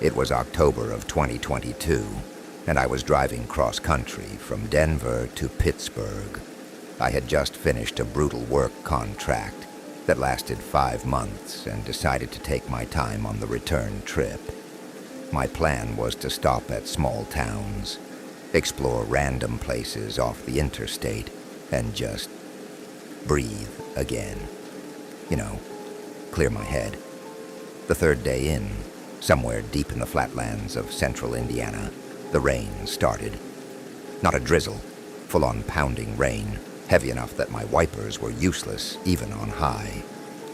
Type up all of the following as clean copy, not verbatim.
It was October of 2022, and I was driving cross-country from Denver to Pittsburgh. I had just finished a brutal work contract that lasted 5 months and decided to take my time on the return trip. My plan was to stop at small towns, explore random places off the interstate, and just breathe again. Clear my head. The third day in, somewhere deep in the flatlands of central Indiana, the rain started. Not a drizzle, full-on pounding rain, heavy enough that my wipers were useless even on high.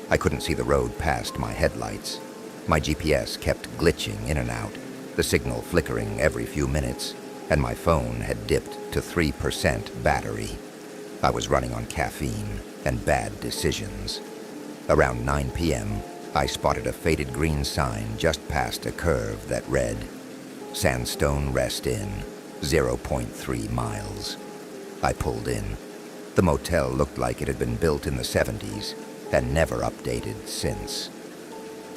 I couldn't see the road past my headlights. My GPS kept glitching in and out, the signal flickering every few minutes, and my phone had dipped to 3% battery. I was running on caffeine and bad decisions. Around 9 p.m., I spotted a faded green sign just past a curve that read, "Sandstone Rest Inn, 0.3 miles." I pulled in. The motel looked like it had been built in the 70s and never updated since.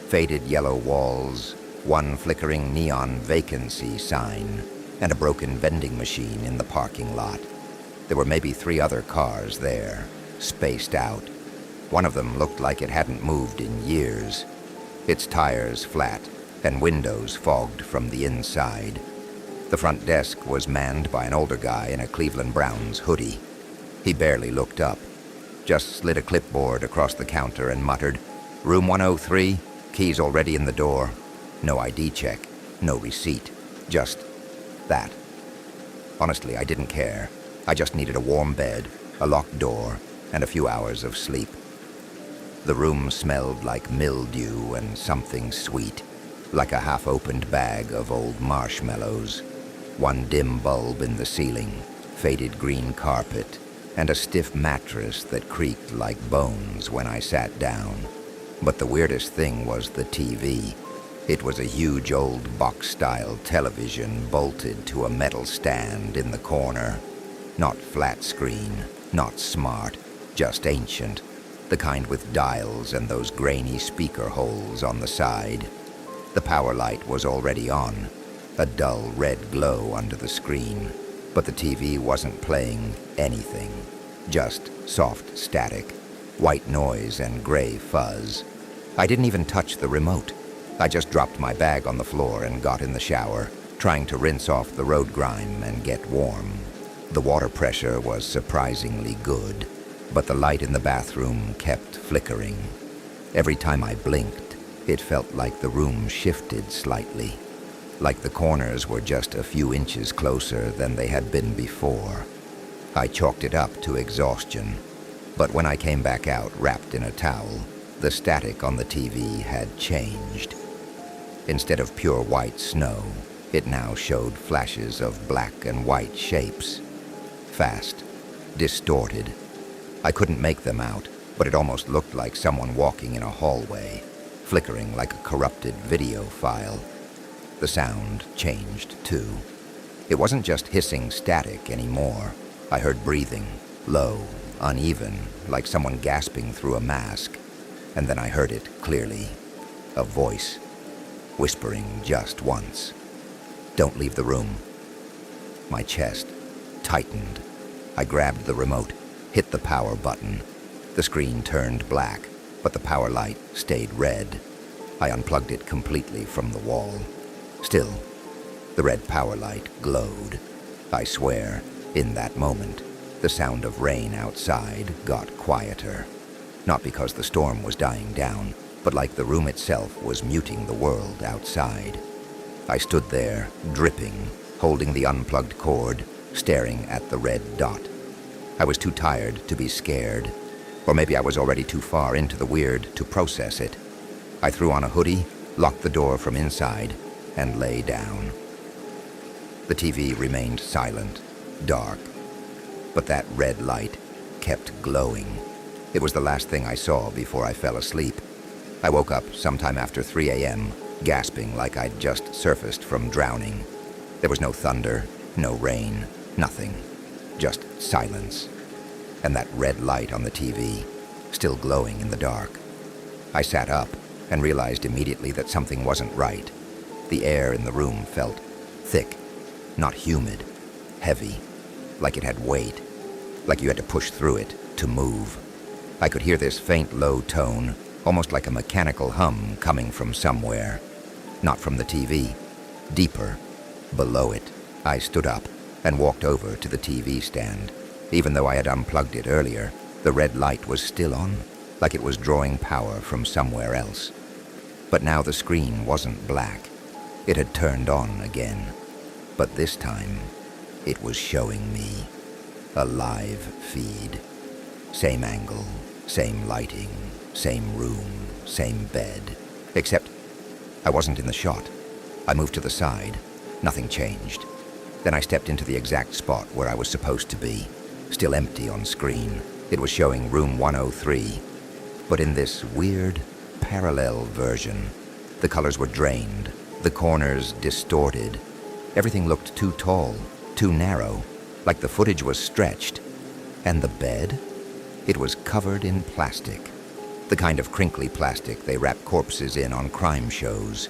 Faded yellow walls, one flickering neon vacancy sign, and a broken vending machine in the parking lot. There were maybe 3 other cars there, spaced out. One of them looked like it hadn't moved in years, its tires flat and windows fogged from the inside. The front desk was manned by an older guy in a Cleveland Browns hoodie. He barely looked up, just slid a clipboard across the counter and muttered, "Room 103, keys already in the door." No ID check, no receipt, just that. Honestly, I didn't care. I just needed a warm bed, a locked door, and a few hours of sleep. The room smelled like mildew and something sweet, like a half-opened bag of old marshmallows. One dim bulb in the ceiling, faded green carpet, and a stiff mattress that creaked like bones when I sat down. But the weirdest thing was the TV. It was a huge old box-style television bolted to a metal stand in the corner. Not flat screen, not smart, just ancient. The kind with dials and those grainy speaker holes on the side. The power light was already on, a dull red glow under the screen, but the TV wasn't playing anything, just soft static, white noise and gray fuzz. I didn't even touch the remote. I just dropped my bag on the floor and got in the shower, trying to rinse off the road grime and get warm. The water pressure was surprisingly good, but the light in the bathroom kept flickering. Every time I blinked, it felt like the room shifted slightly, like the corners were just a few inches closer than they had been before. I chalked it up to exhaustion, but when I came back out wrapped in a towel, the static on the TV had changed. Instead of pure white snow, it now showed flashes of black and white shapes. Fast, distorted. I couldn't make them out, but it almost looked like someone walking in a hallway, flickering like a corrupted video file. The sound changed, too. It wasn't just hissing static anymore. I heard breathing, low, uneven, like someone gasping through a mask. And then I heard it clearly. A voice, whispering just once. "Don't leave the room." My chest tightened. I grabbed the remote, hit the power button. The screen turned black, but the power light stayed red. I unplugged it completely from the wall. Still, the red power light glowed. I swear, in that moment, the sound of rain outside got quieter. Not because the storm was dying down, but like the room itself was muting the world outside. I stood there, dripping, holding the unplugged cord, staring at the red dot. I was too tired to be scared, or maybe I was already too far into the weird to process it. I threw on a hoodie, locked the door from inside, and lay down. The TV remained silent, dark, but that red light kept glowing. It was the last thing I saw before I fell asleep. I woke up sometime after 3 a.m., gasping like I'd just surfaced from drowning. There was no thunder, no rain, nothing. Just silence. And that red light on the TV, still glowing in the dark. I sat up and realized immediately that something wasn't right. The air in the room felt thick, not humid, heavy, like it had weight, like you had to push through it to move. I could hear this faint low tone, almost like a mechanical hum coming from somewhere. Not from the TV, deeper, below it. I stood up and walked over to the TV stand. Even though I had unplugged it earlier, the red light was still on, like it was drawing power from somewhere else. But now the screen wasn't black. It had turned on again. But this time, it was showing me a live feed. Same angle, same lighting, same room, same bed. Except I wasn't in the shot. I moved to the side. Nothing changed. Then I stepped into the exact spot where I was supposed to be. Still empty on screen. It was showing room 103. But in this weird, parallel version, the colors were drained, the corners distorted. Everything looked too tall, too narrow, like the footage was stretched. And the bed? It was covered in plastic. The kind of crinkly plastic they wrap corpses in on crime shows.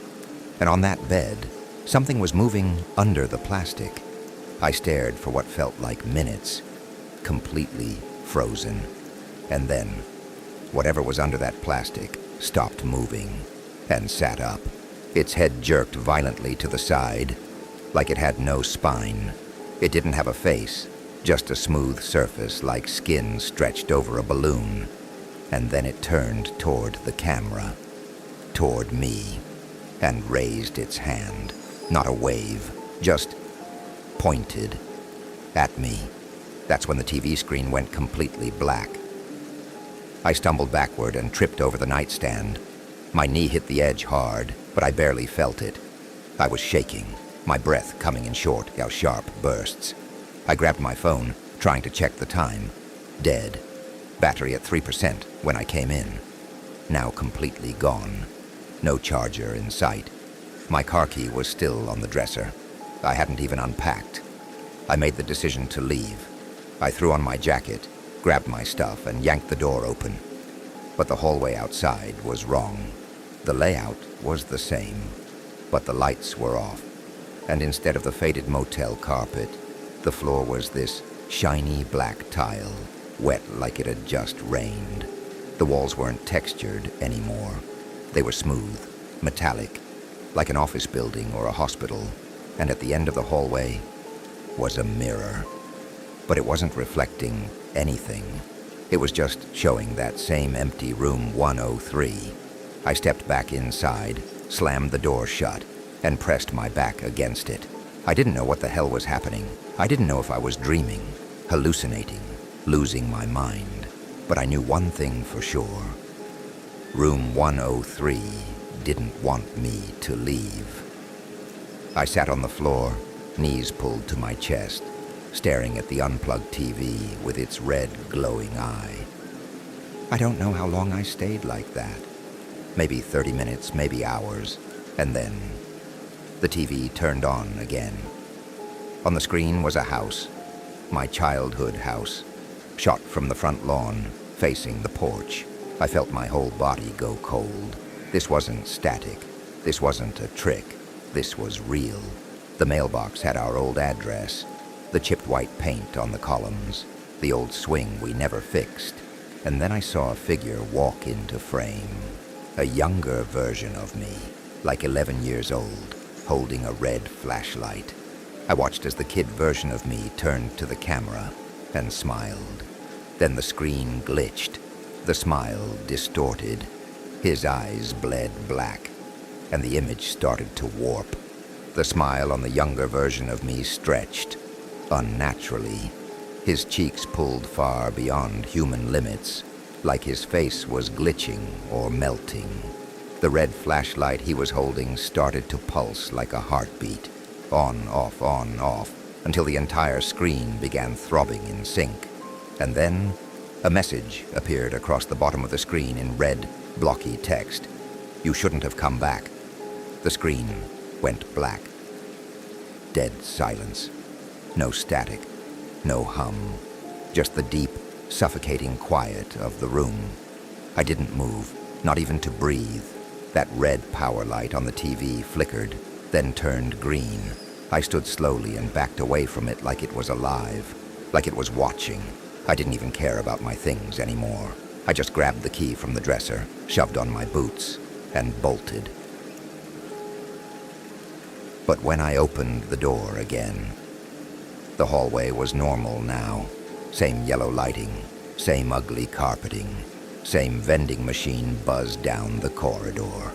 And on that bed, something was moving under the plastic. I stared for what felt like minutes, completely frozen. And then, whatever was under that plastic stopped moving and sat up. Its head jerked violently to the side, like it had no spine. It didn't have a face, just a smooth surface like skin stretched over a balloon. And then it turned toward the camera, toward me, and raised its hand. Not a wave, just pointed at me. That's when the TV screen went completely black. I stumbled backward and tripped over the nightstand. My knee hit the edge hard, but I barely felt it. I was shaking, my breath coming in short, sharp bursts. I grabbed my phone, trying to check the time. Dead. Battery at 3% when I came in. Now completely gone. No charger in sight. My car key was still on the dresser. I hadn't even unpacked. I made the decision to leave. I threw on my jacket, grabbed my stuff, and yanked the door open. But the hallway outside was wrong. The layout was the same, but the lights were off. And instead of the faded motel carpet, the floor was this shiny black tile, wet like it had just rained. The walls weren't textured anymore. They were smooth, metallic, like an office building or a hospital. And at the end of the hallway was a mirror. But it wasn't reflecting anything. It was just showing that same empty room 103. I stepped back inside, slammed the door shut, and pressed my back against it. I didn't know what the hell was happening. I didn't know if I was dreaming, hallucinating, losing my mind. But I knew one thing for sure. Room 103 didn't want me to leave. I sat on the floor, knees pulled to my chest, staring at the unplugged TV with its red, glowing eye. I don't know how long I stayed like that. Maybe 30 minutes, maybe hours, and then the TV turned on again. On the screen was a house, my childhood house, shot from the front lawn, facing the porch. I felt my whole body go cold. This wasn't static. This wasn't a trick. This was real. The mailbox had our old address, the chipped white paint on the columns, the old swing we never fixed. And then I saw a figure walk into frame. A younger version of me, like 11 years old, holding a red flashlight. I watched as the kid version of me turned to the camera and smiled. Then the screen glitched. The smile distorted. His eyes bled black, and the image started to warp. The smile on the younger version of me stretched, unnaturally. His cheeks pulled far beyond human limits, like his face was glitching or melting. The red flashlight he was holding started to pulse like a heartbeat, on, off, until the entire screen began throbbing in sync. And then, a message appeared across the bottom of the screen in red, blocky text. You shouldn't have come back. The screen went black. Dead silence. No static. No hum. Just the deep, suffocating quiet of the room. I didn't move, not even to breathe. That red power light on the TV flickered, then turned green. I stood slowly and backed away from it like it was alive, like it was watching. I didn't even care about my things anymore. I just grabbed the key from the dresser, shoved on my boots, and bolted. But when I opened the door again, the hallway was normal now. Same yellow lighting, same ugly carpeting, same vending machine buzzed down the corridor.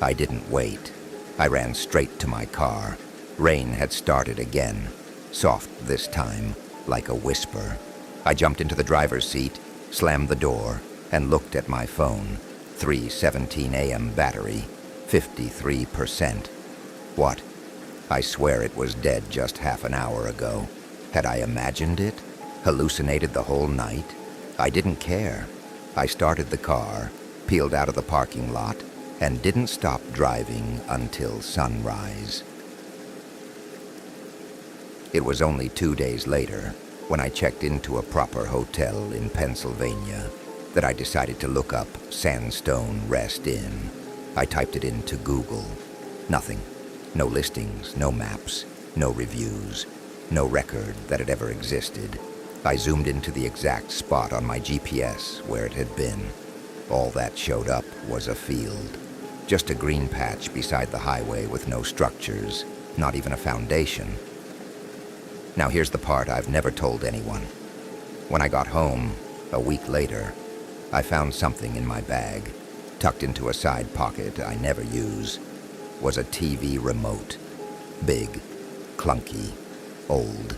I didn't wait. I ran straight to my car. Rain had started again, soft this time, like a whisper. I jumped into the driver's seat, slammed the door, and looked at my phone. 3:17 a.m. battery, 53%. What? I swear it was dead just half an hour ago. Had I imagined it? Hallucinated the whole night? I didn't care. I started the car, peeled out of the parking lot, and didn't stop driving until sunrise. It was only 2 days later, when I checked into a proper hotel in Pennsylvania, that I decided to look up Sandstone Rest Inn. I typed it into Google. Nothing. No listings, no maps, no reviews, no record that it ever existed. I zoomed into the exact spot on my GPS where it had been. All that showed up was a field. Just a green patch beside the highway with no structures, not even a foundation. Now here's the part I've never told anyone. When I got home, a week later, I found something in my bag, tucked into a side pocket I never use. Was a TV remote. Big, clunky, old,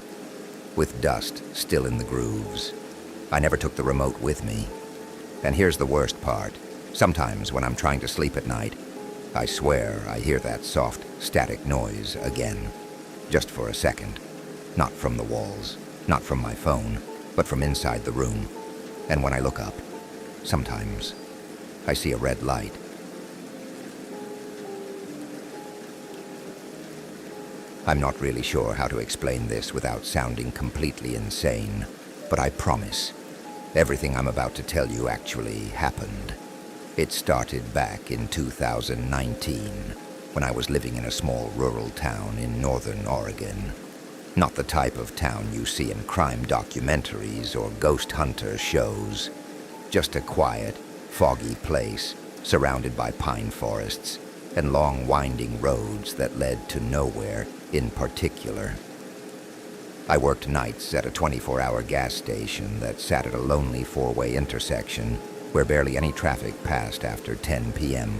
with dust still in the grooves. I never took the remote with me. And here's the worst part. Sometimes when I'm trying to sleep at night, I swear I hear that soft, static noise again. Just for a second. Not from the walls, not from my phone, but from inside the room. And when I look up, sometimes, I see a red light. I'm not really sure how to explain this without sounding completely insane, but I promise, everything I'm about to tell you actually happened. It started back in 2019, when I was living in a small rural town in northern Oregon. Not the type of town you see in crime documentaries or ghost hunter shows. Just a quiet, foggy place surrounded by pine forests and long winding roads that led to nowhere in particular. I worked nights at a 24-hour gas station that sat at a lonely four-way intersection where barely any traffic passed after 10 p.m.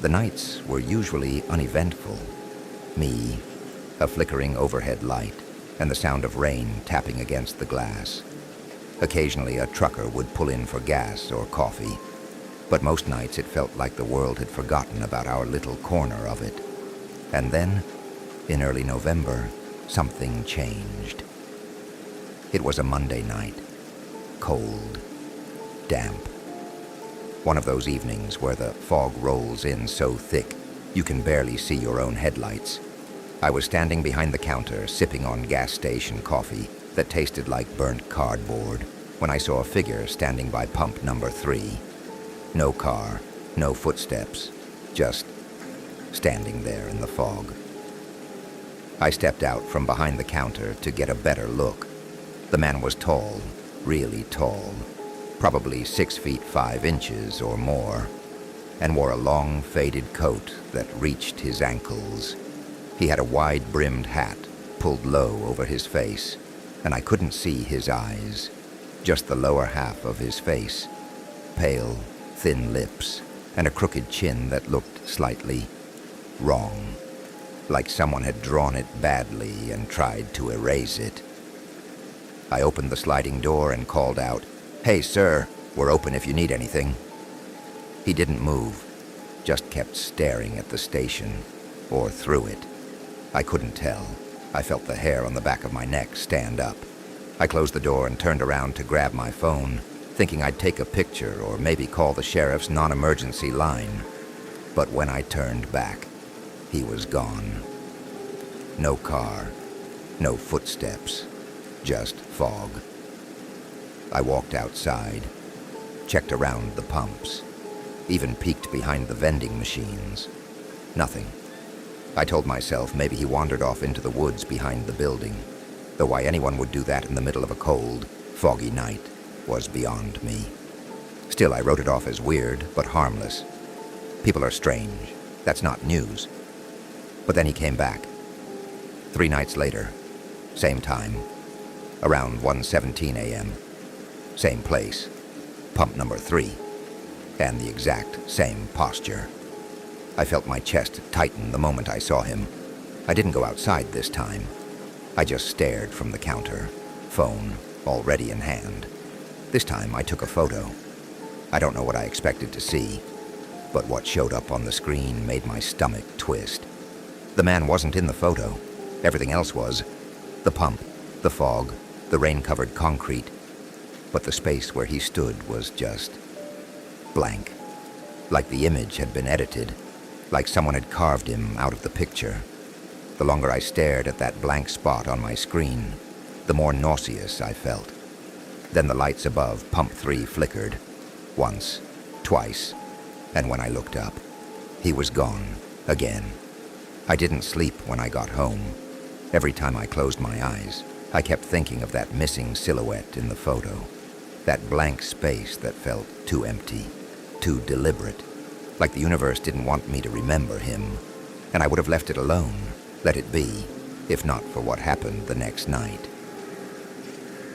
The nights were usually uneventful. Me, a flickering overhead light, and the sound of rain tapping against the glass. Occasionally a trucker would pull in for gas or coffee, but most nights it felt like the world had forgotten about our little corner of it. And then, in early November, something changed. It was a Monday night. Cold. Damp. One of those evenings where the fog rolls in so thick you can barely see your own headlights. I was standing behind the counter, sipping on gas station coffee that tasted like burnt cardboard, when I saw a figure standing by pump number 3. No car, no footsteps, just standing there in the fog. I stepped out from behind the counter to get a better look. The man was tall, really tall, probably 6 feet 5 inches or more, and wore a long, faded coat that reached his ankles. He had a wide-brimmed hat pulled low over his face, and I couldn't see his eyes, just the lower half of his face, pale, thin lips, and a crooked chin that looked slightly wrong, like someone had drawn it badly and tried to erase it. I opened the sliding door and called out, "Hey, sir, we're open if you need anything." He didn't move, just kept staring at the station, or through it. I couldn't tell. I felt the hair on the back of my neck stand up. I closed the door and turned around to grab my phone, thinking I'd take a picture or maybe call the sheriff's non-emergency line. But when I turned back, he was gone. No car, no footsteps, just fog. I walked outside, checked around the pumps, even peeked behind the vending machines. Nothing. I told myself maybe he wandered off into the woods behind the building, though why anyone would do that in the middle of a cold, foggy night was beyond me. Still, I wrote it off as weird, but harmless. People are strange. That's not news. But then he came back. 3 nights later, same time, around 1:17 a.m., same place, pump number 3, and the exact same posture. I felt my chest tighten the moment I saw him. I didn't go outside this time. I just stared from the counter, phone already in hand. This time I took a photo. I don't know what I expected to see, but what showed up on the screen made my stomach twist. The man wasn't in the photo. Everything else was. The pump, the fog, the rain-covered concrete. But the space where he stood was just blank. Like the image had been edited. Like someone had carved him out of the picture. The longer I stared at that blank spot on my screen, the more nauseous I felt. Then the lights above pump 3 flickered. Once, twice, and when I looked up, he was gone again. I didn't sleep when I got home. Every time I closed my eyes, I kept thinking of that missing silhouette in the photo. That blank space that felt too empty, too deliberate. Like the universe didn't want me to remember him, and I would have left it alone, let it be, if not for what happened the next night.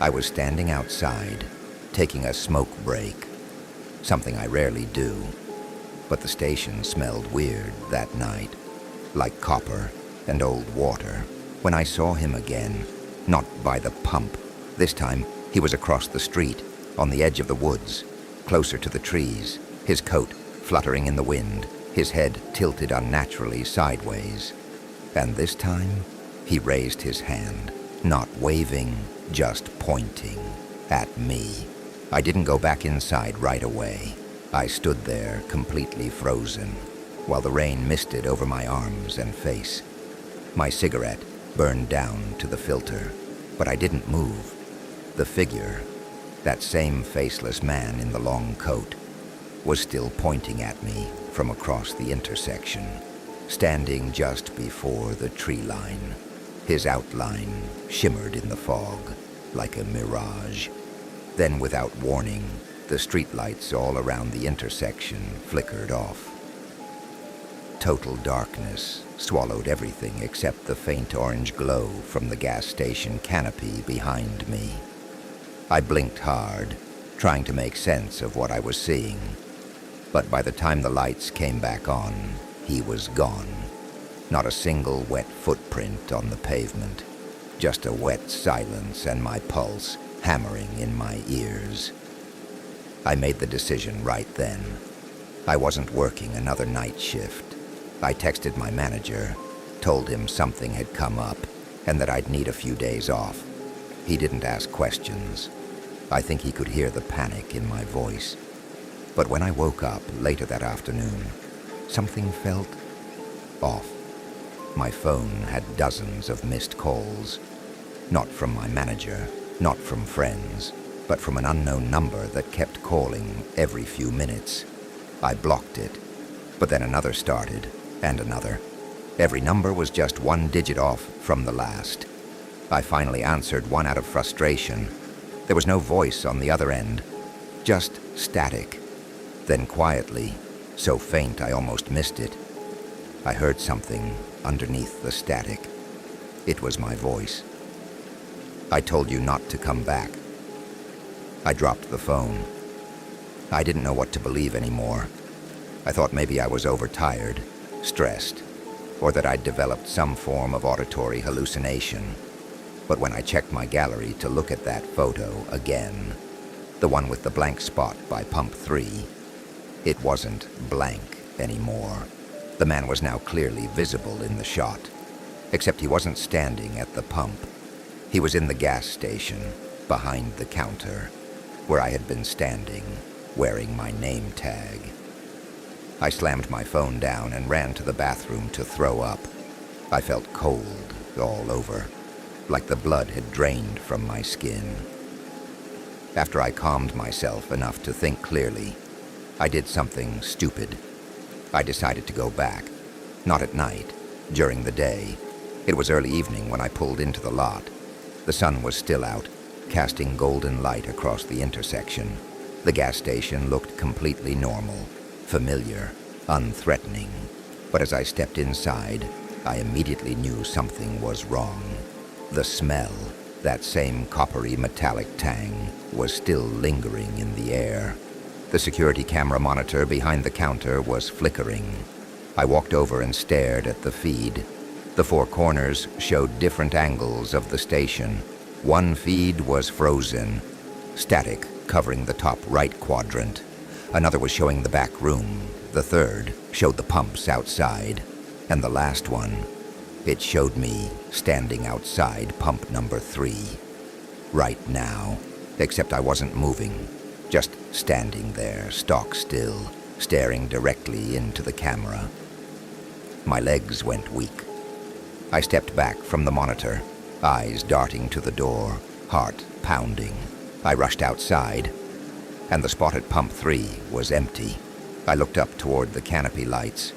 I was standing outside, taking a smoke break, something I rarely do, but the station smelled weird that night, like copper and old water. When I saw him again, not by the pump, this time he was across the street, on the edge of the woods, closer to the trees, his coat fluttering in the wind, his head tilted unnaturally sideways. And this time, he raised his hand, not waving, just pointing at me. I didn't go back inside right away. I stood there, completely frozen, while the rain misted over my arms and face. My cigarette burned down to the filter, but I didn't move. The figure, that same faceless man in the long coat, was still pointing at me from across the intersection, standing just before the tree line. His outline shimmered in the fog like a mirage. Then, without warning, the streetlights all around the intersection flickered off. Total darkness swallowed everything except the faint orange glow from the gas station canopy behind me. I blinked hard, trying to make sense of what I was seeing. But by the time the lights came back on, he was gone. Not a single wet footprint on the pavement. Just a wet silence and my pulse hammering in my ears. I made the decision right then. I wasn't working another night shift. I texted my manager, told him something had come up and that I'd need a few days off. He didn't ask questions. I think he could hear the panic in my voice. But when I woke up later that afternoon, something felt off. My phone had dozens of missed calls. Not from my manager, not from friends, but from an unknown number that kept calling every few minutes. I blocked it, but then another started, and another. Every number was just one digit off from the last. I finally answered one out of frustration. There was no voice on the other end, just static. Then quietly, so faint I almost missed it, I heard something underneath the static. It was my voice. I told you not to come back. I dropped the phone. I didn't know what to believe anymore. I thought maybe I was overtired, stressed, or that I'd developed some form of auditory hallucination. But when I checked my gallery to look at that photo again, the one with the blank spot by pump 3, it wasn't blank anymore. The man was now clearly visible in the shot, except he wasn't standing at the pump. He was in the gas station, behind the counter, where I had been standing, wearing my name tag. I slammed my phone down and ran to the bathroom to throw up. I felt cold all over, like the blood had drained from my skin. After I calmed myself enough to think clearly, I did something stupid. I decided to go back. Not at night, during the day. It was early evening when I pulled into the lot. The sun was still out, casting golden light across the intersection. The gas station looked completely normal, familiar, unthreatening. But as I stepped inside, I immediately knew something was wrong. The smell, that same coppery metallic tang, was still lingering in the air. The security camera monitor behind the counter was flickering. I walked over and stared at the feed. The four corners showed different angles of the station. One feed was frozen, static, covering the top right quadrant. Another was showing the back room. The third showed the pumps outside. And the last one, it showed me standing outside pump number 3. Right now, except I wasn't moving, just standing there, stock still, staring directly into the camera. My legs went weak. I stepped back from the monitor, eyes darting to the door, heart pounding. I rushed outside, and the spot at pump 3 was empty. I looked up toward the canopy lights,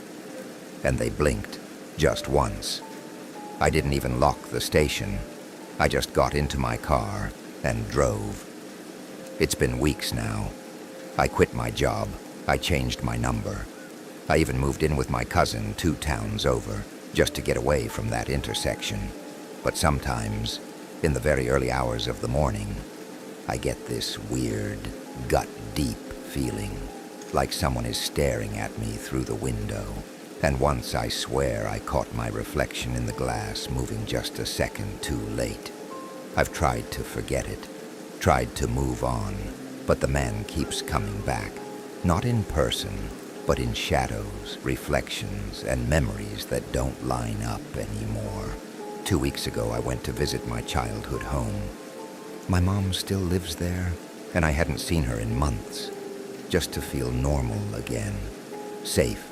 and they blinked just once. I didn't even lock the station. I just got into my car and drove. It's been weeks now. I quit my job. I changed my number. I even moved in with my cousin 2 towns over, just to get away from that intersection. But sometimes, in the very early hours of the morning, I get this weird, gut-deep feeling, like someone is staring at me through the window. And once I swear I caught my reflection in the glass moving just a second too late. I've tried to forget it, tried to move on, but the man keeps coming back, not in person, but in shadows, reflections, and memories that don't line up anymore. 2 weeks ago, I went to visit my childhood home. My mom still lives there, and I hadn't seen her in months, just to feel normal again, safe.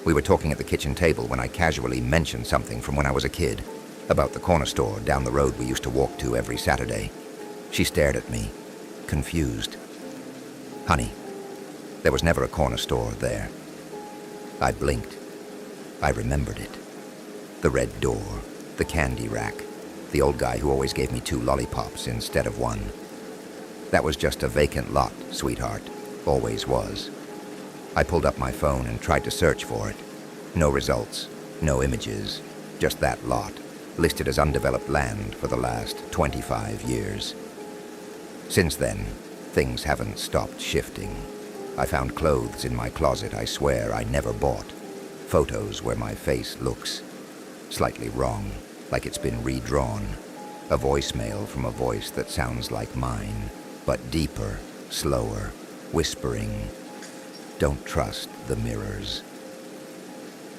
We were talking at the kitchen table when I casually mentioned something from when I was a kid, about the corner store down the road we used to walk to every Saturday. She stared at me, confused. Honey, there was never a corner store there. I blinked. I remembered it. The red door, the candy rack, the old guy who always gave me 2 lollipops instead of 1. That was just a vacant lot, sweetheart. Always was. I pulled up my phone and tried to search for it. No results, no images, just that lot, listed as undeveloped land for the last 25 years. Since then, things haven't stopped shifting. I found clothes in my closet I swear I never bought. Photos where my face looks slightly wrong, like it's been redrawn. A voicemail from a voice that sounds like mine, but deeper, slower, whispering, "Don't trust the mirrors."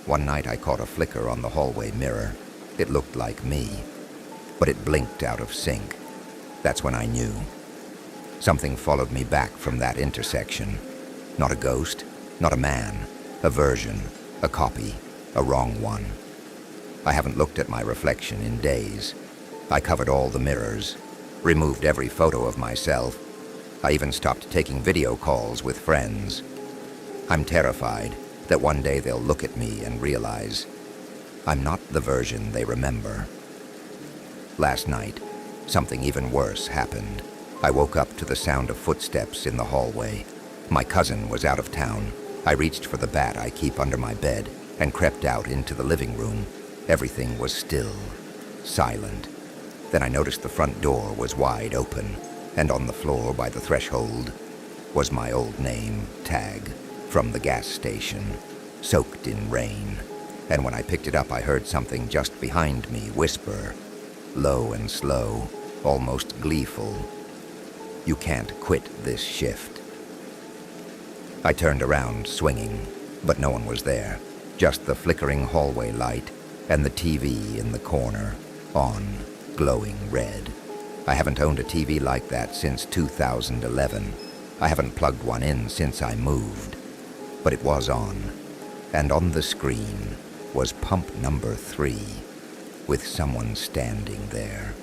One night I caught a flicker on the hallway mirror. It looked like me, but it blinked out of sync. That's when I knew. Something followed me back from that intersection. Not a ghost, not a man, a version, a copy, a wrong one. I haven't looked at my reflection in days. I covered all the mirrors, removed every photo of myself. I even stopped taking video calls with friends. I'm terrified that one day they'll look at me and realize I'm not the version they remember. Last night, something even worse happened. I woke up to the sound of footsteps in the hallway. My cousin was out of town. I reached for the bat I keep under my bed and crept out into the living room. Everything was still, silent. Then I noticed the front door was wide open, and on the floor by the threshold was my old name tag from the gas station, soaked in rain. And when I picked it up, I heard something just behind me whisper, low and slow, almost gleeful, "You can't quit this shift." I turned around, swinging, but no one was there. Just the flickering hallway light and the TV in the corner, on, glowing red. I haven't owned a TV like that since 2011. I haven't plugged one in since I moved. But it was on, and on the screen was pump number 3, with someone standing there,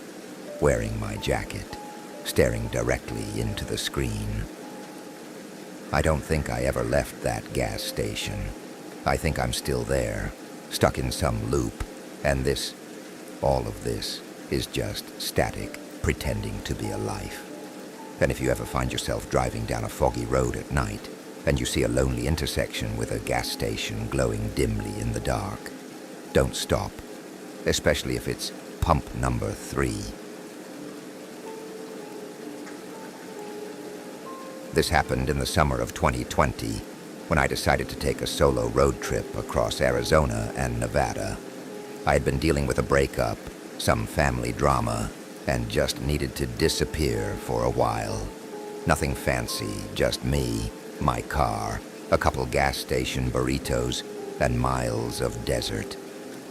wearing my jacket, staring directly into the screen. I don't think I ever left that gas station. I think I'm still there, stuck in some loop, And all of this, is just static pretending to be a life. And if you ever find yourself driving down a foggy road at night, and you see a lonely intersection with a gas station glowing dimly in the dark, don't stop, especially if it's pump number 3. This happened in the summer of 2020, when I decided to take a solo road trip across Arizona and Nevada. I had been dealing with a breakup, some family drama, and just needed to disappear for a while. Nothing fancy, just me, my car, a couple gas station burritos, and miles of desert.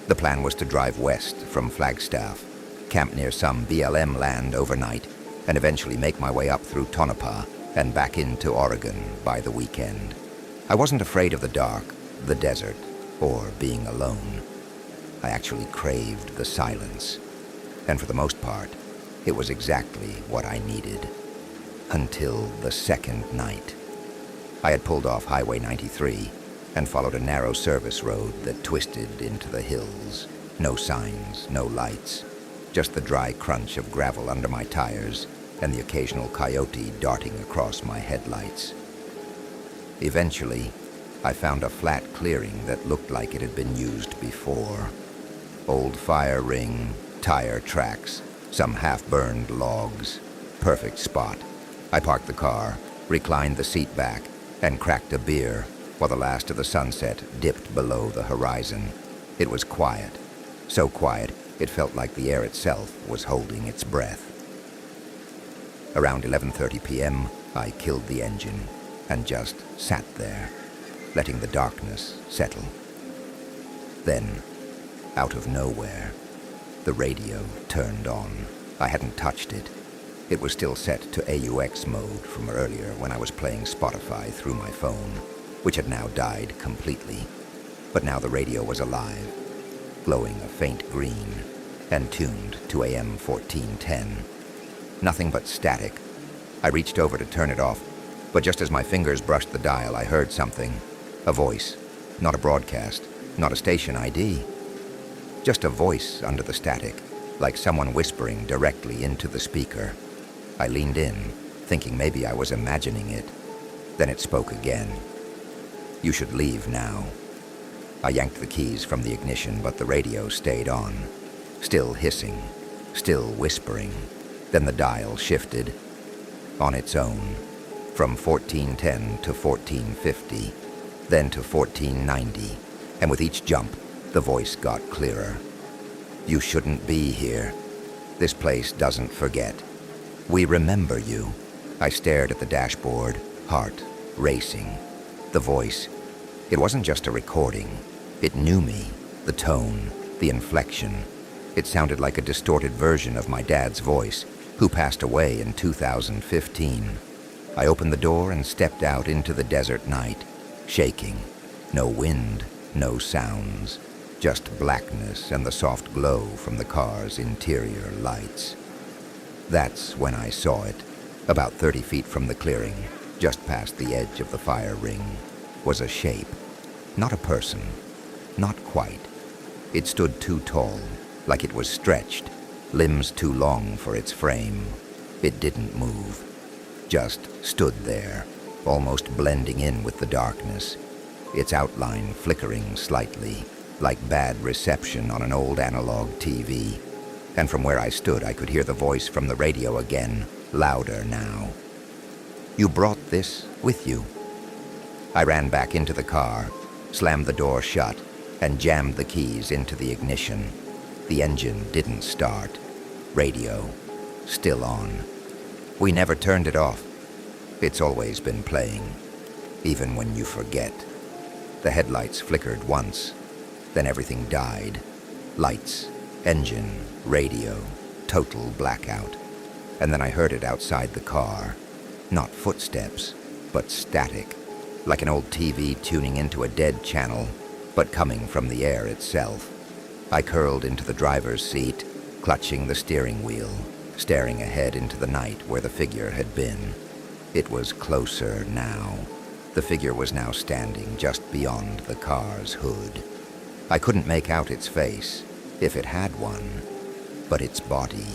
The plan was to drive west from Flagstaff, camp near some BLM land overnight, and eventually make my way up through Tonopah and back into Oregon by the weekend. I wasn't afraid of the dark, the desert, or being alone. I actually craved the silence, and for the most part, it was exactly what I needed. Until the second night. I had pulled off Highway 93 and followed a narrow service road that twisted into the hills. No signs, no lights, just the dry crunch of gravel under my tires and the occasional coyote darting across my headlights. Eventually, I found a flat clearing that looked like it had been used before. Old fire ring, tire tracks, some half-burned logs. Perfect spot. I parked the car, reclined the seat back, and cracked a beer while the last of the sunset dipped below the horizon. It was quiet. So quiet, it felt like the air itself was holding its breath. Around 11:30 p.m., I killed the engine and just sat there, letting the darkness settle. Then, out of nowhere, the radio turned on. I hadn't touched it. It was still set to AUX mode from earlier when I was playing Spotify through my phone, which had now died completely. But now the radio was alive, glowing a faint green, and tuned to AM 1410. Nothing but static. I reached over to turn it off, but just as my fingers brushed the dial, I heard something. A voice. Not a broadcast, not a station ID. Just a voice under the static, like someone whispering directly into the speaker. I leaned in, thinking maybe I was imagining it. Then it spoke again. "You should leave now." I yanked the keys from the ignition, but the radio stayed on. Still hissing, still whispering. Then the dial shifted. On its own. From 1410 to 1450, then to 1490. And with each jump, the voice got clearer. "You shouldn't be here. This place doesn't forget. We remember you." I stared at the dashboard, heart racing. The voice, it wasn't just a recording. It knew me, the tone, the inflection. It sounded like a distorted version of my dad's voice, who passed away in 2015. I opened the door and stepped out into the desert night, shaking. No wind, no sounds, just blackness and the soft glow from the car's interior lights. That's when I saw it. About 30 feet from the clearing, just past the edge of the fire ring, was a shape. Not a person. Not quite. It stood too tall, like it was stretched, limbs too long for its frame. It didn't move. Just stood there, almost blending in with the darkness, its outline flickering slightly, like bad reception on an old analog TV. And from where I stood, I could hear the voice from the radio again, louder now. "You brought this with you." I ran back into the car, slammed the door shut, and jammed the keys into the ignition. The engine didn't start. Radio, still on. We never turned it off. It's always been playing, even when you forget. The headlights flickered once, then everything died. Lights, engine, radio, total blackout. And then I heard it outside the car. Not footsteps, but static, like an old TV tuning into a dead channel, but coming from the air itself. I curled into the driver's seat, clutching the steering wheel, staring ahead into the night where the figure had been. It was closer now. The figure was now standing just beyond the car's hood. I couldn't make out its face, if it had one, but its body.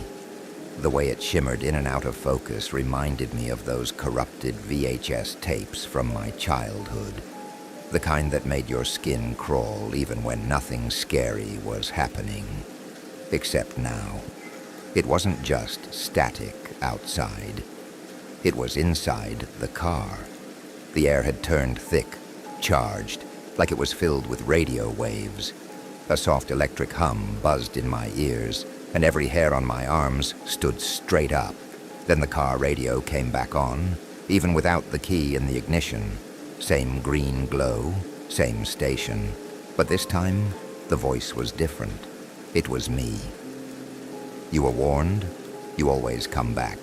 The way it shimmered in and out of focus reminded me of those corrupted VHS tapes from my childhood. The kind that made your skin crawl even when nothing scary was happening. Except now, it wasn't just static outside. It was inside the car. The air had turned thick, charged, like it was filled with radio waves. A soft electric hum buzzed in my ears, and every hair on my arms stood straight up. Then the car radio came back on, even without the key in the ignition. Same green glow, same station. But this time, the voice was different. It was me. You were warned. You always come back.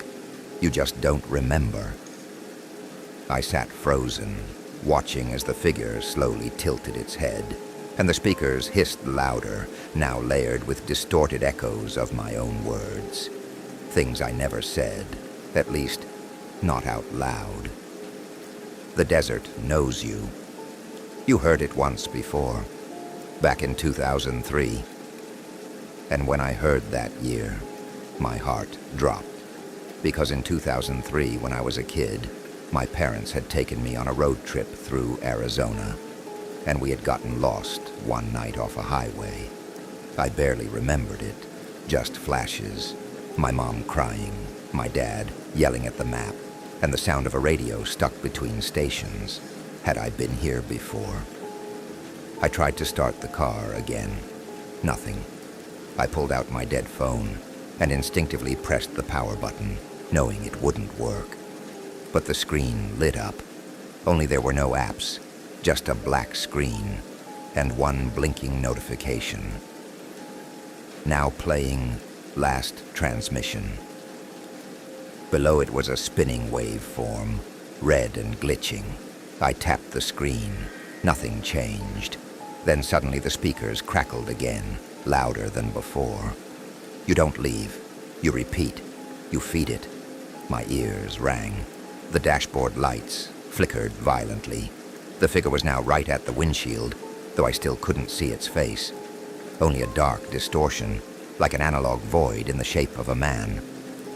You just don't remember. I sat frozen, watching as the figure slowly tilted its head, and the speakers hissed louder, now layered with distorted echoes of my own words. Things I never said, at least not out loud. The desert knows you. You heard it once before, back in 2003. And when I heard that year, my heart dropped. Because in 2003, when I was a kid, my parents had taken me on a road trip through Arizona, and we had gotten lost one night off a highway. I barely remembered it, just flashes. My mom crying, my dad yelling at the map, and the sound of a radio stuck between stations. Had I been here before? I tried to start the car again. Nothing. I pulled out my dead phone and instinctively pressed the power button, knowing it wouldn't work. But the screen lit up. Only there were no apps, just a black screen and one blinking notification. Now playing last transmission. Below it was a spinning waveform, red and glitching. I tapped the screen. Nothing changed. Then suddenly the speakers crackled again, louder than before. You don't leave. You repeat. You feed it. My ears rang. The dashboard lights flickered violently. The figure was now right at the windshield, though I still couldn't see its face. Only a dark distortion, like an analog void in the shape of a man.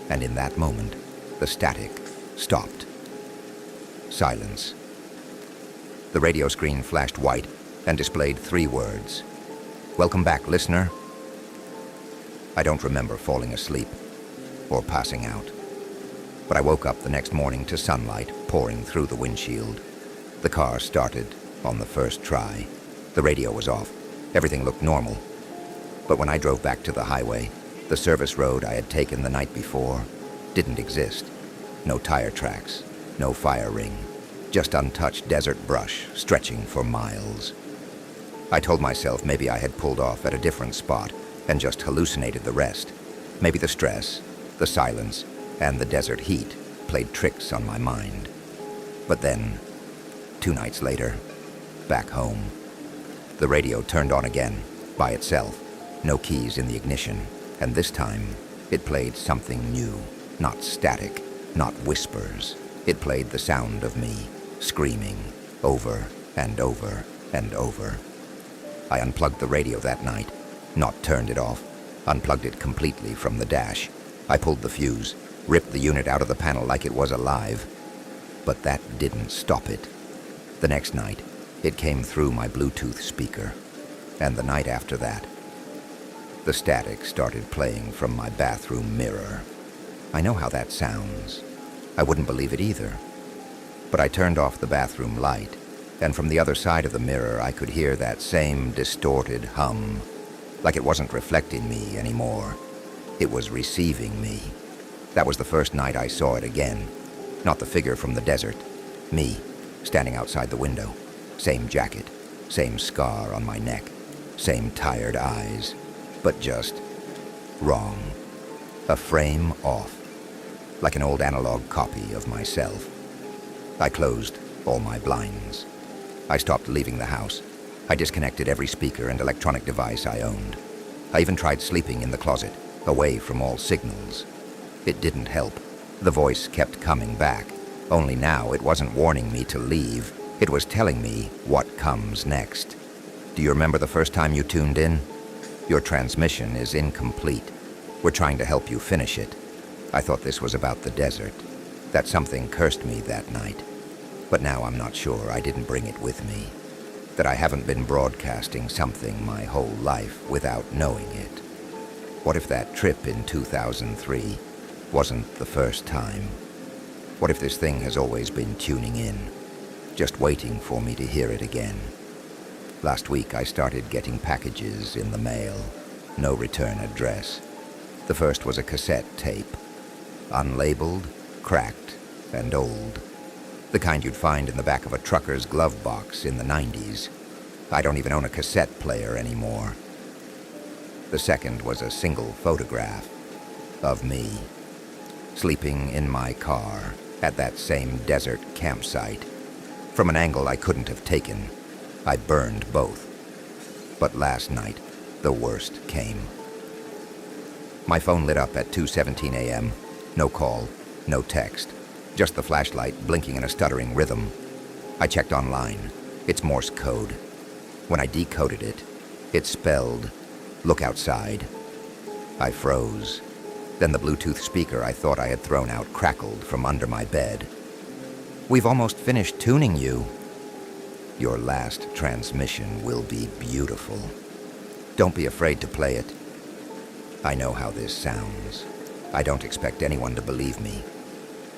And in that moment, the static stopped. Silence. The radio screen flashed white and displayed 3 words. "Welcome back, listener." I don't remember falling asleep or passing out. But I woke up the next morning to sunlight pouring through the windshield. The car started on the first try. The radio was off. Everything looked normal. But when I drove back to the highway, the service road I had taken the night before didn't exist. No tire tracks, no fire ring, just untouched desert brush stretching for miles. I told myself maybe I had pulled off at a different spot and just hallucinated the rest. Maybe the stress, the silence, and the desert heat played tricks on my mind. But then, 2 nights later, back home, the radio turned on again, by itself, no keys in the ignition, and this time it played something new, not static, not whispers. It played the sound of me, screaming, over and over and over. I unplugged the radio that night, not turned it off, unplugged it completely from the dash. I pulled the fuse, ripped the unit out of the panel like it was alive. But that didn't stop it. The next night, it came through my Bluetooth speaker. And the night after that, the static started playing from my bathroom mirror. I know how that sounds. I wouldn't believe it either. But I turned off the bathroom light, and from the other side of the mirror I could hear that same distorted hum, like it wasn't reflecting me anymore. It was receiving me. That was the first night I saw it again. Not the figure from the desert. Me, standing outside the window. Same jacket, same scar on my neck, same tired eyes, but just wrong. A frame off, like an old analog copy of myself. I closed all my blinds. I stopped leaving the house. I disconnected every speaker and electronic device I owned. I even tried sleeping in the closet, away from all signals. It didn't help. The voice kept coming back, only now it wasn't warning me to leave. It was telling me what comes next. Do you remember the first time you tuned in? Your transmission is incomplete. We're trying to help you finish it. I thought this was about the desert, that something cursed me that night. But now I'm not sure I didn't bring it with me, that I haven't been broadcasting something my whole life without knowing it. What if that trip in 2003 wasn't the first time? What if this thing has always been tuning in, just waiting for me to hear it again? Last week I started getting packages in the mail, no return address. The first was a cassette tape, unlabeled, cracked, and old. The kind you'd find in the back of a trucker's glove box in the 90s. I don't even own a cassette player anymore. The second was a single photograph of me, sleeping in my car at that same desert campsite. From an angle I couldn't have taken, I burned both. But last night, the worst came. My phone lit up at 2:17 a.m. No call, no text, just the flashlight blinking in a stuttering rhythm. I checked online. It's Morse code. When I decoded it, it spelled, "Look outside." I froze. Then the Bluetooth speaker I thought I had thrown out crackled from under my bed. "We've almost finished tuning you." "Your last transmission will be beautiful. Don't be afraid to play it." I know how this sounds. I don't expect anyone to believe me.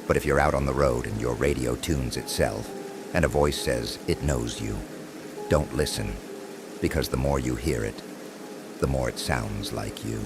But if you're out on the road and your radio tunes itself, and a voice says it knows you, don't listen, because the more you hear it, the more it sounds like you.